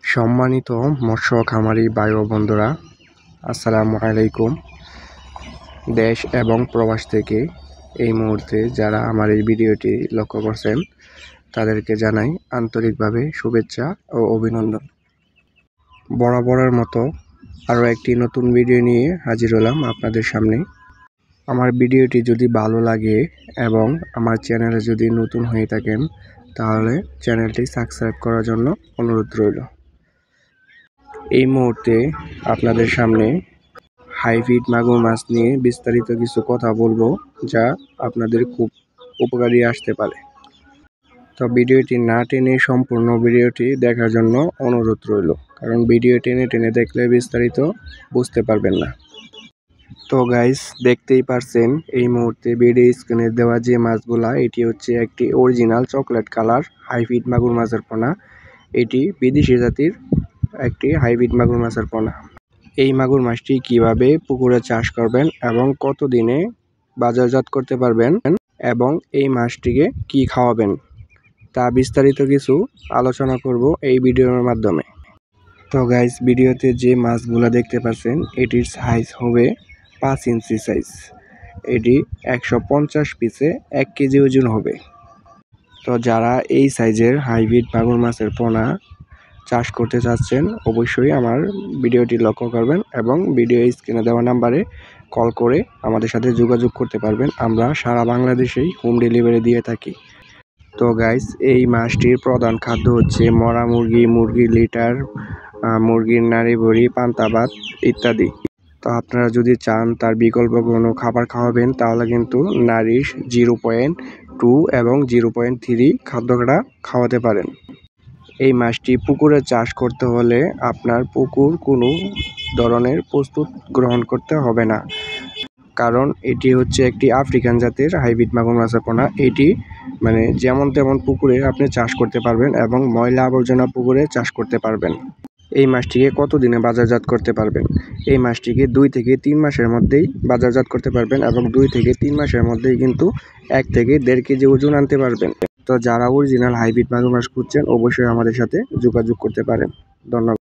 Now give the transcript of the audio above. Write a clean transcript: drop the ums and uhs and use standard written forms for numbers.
সম্মানিত মৎস্য খামারি ভাই ও বন্ধুরা, আসসালামু আলাইকুম। দেশ এবং প্রবাস থেকে এই মুহূর্তে যারা আমার এই ভিডিওটি লক্ষ্য করছেন তাদেরকে জানাই আন্তরিকভাবে শুভেচ্ছা ও অভিনন্দন। বরাবরের মতো আরও একটি নতুন ভিডিও নিয়ে হাজির হলাম আপনাদের সামনে। আমার ভিডিওটি যদি ভালো লাগে এবং আমার চ্যানেলে যদি নতুন হয়ে থাকেন তাহলে চ্যানেলটি সাবস্ক্রাইব করার জন্য অনুরোধ রইল। এই মুহূর্তে আপনাদের সামনে হাইব্রিড মাগুর মাছ নিয়ে বিস্তারিত কিছু কথা বলবো, যা আপনাদের খুব উপকারী আসতে পারে। তো ভিডিওটি না টেনে সম্পূর্ণ ভিডিওটি দেখার জন্য অনুরোধ রইল, কারণ ভিডিও টেনে টেনে দেখলে বিস্তারিত বুঝতে পারবেন না। তো গাইস, দেখতেই পারছেন এই মুহূর্তে ভিডিও স্ক্রিনে দেওয়া যে মাছগুলা, এটি হচ্ছে একটি অরিজিনাল চকলেট কালার হাইব্রিড মাগুর মাছের পোনা। এটি বিদেশি জাতির একটি হাইব্রিড মাগুর মাছের পোনা। এই মাগুর মাছটি কিভাবে পুকুরে চাষ করবেন এবং কতদিনে বাজারজাত করতে পারবেন এবং এই মাছটিকে কি খাওয়াবেন তা বিস্তারিত কিছু আলোচনা করব এই ভিডিওর মাধ্যমে। তো গাইস, ভিডিওতে যে মাছগুলো দেখতে পাচ্ছেন এটির সাইজ হবে 5 ইঞ্চি সাইজ। এটি 150 পিসে 1 কেজি ওজন হবে। তো যারা এই সাইজের হাইব্রিড মাগুর মাছের পোনা চাষ করতে চাচ্ছেন অবশ্যই আমার ভিডিওটি লক্ষ্য করবেন এবং ভিডিও স্ক্রিনে দেওয়া নাম্বারে কল করে আমাদের সাথে যোগাযোগ করতে পারবেন। আমরা সারা বাংলাদেশেই হোম ডেলিভারি দিয়ে থাকি। তো গাইস, এই মাছটির প্রধান খাদ্য হচ্ছে মরা মুরগি, মুরগির লিটার, মুরগির নাড়ি ভুঁড়ি, পান্তা ভাত ইত্যাদি। তো আপনারা যদি চান তার বিকল্প কোনো খাবার খাওয়াবেন তাহলে কিন্তু নারিশ 0.2 এবং 0.3 খাদ্যটা খাওয়াতে পারেন। এই মাছটি পুকুরে চাষ করতে হলে আপনার পুকুর কোনো ধরনের প্রস্তুত গ্রহণ করতে হবে না, কারণ এটি হচ্ছে একটি আফ্রিকান জাতের হাইব্রিড মাগুর মাছের পোনা। এটি যেমন তেমন পুকুরে আপনি চাষ করতে পারবেন এবং ময়লা আবর্জনা পুকুরে চাষ করতে পারবেন। এই মাছটিকে কতদিনে বাজারজাত করতে পারবেন? এই মাছটিকে 2 থেকে 3 মাসের মধ্যেই বাজারজাত করতে পারবেন এবং 2 থেকে 3 মাসের মধ্যেই কিন্তু 1 থেকে 1.5 কেজি ওজন আনতে পারবেন। তো যারা অরিজিনাল হাইব্রিড মাগুর মাছ খুঁজছেন অবশ্যই আমাদের সাথে যোগাযোগ করতে পারেন। ধন্যবাদ।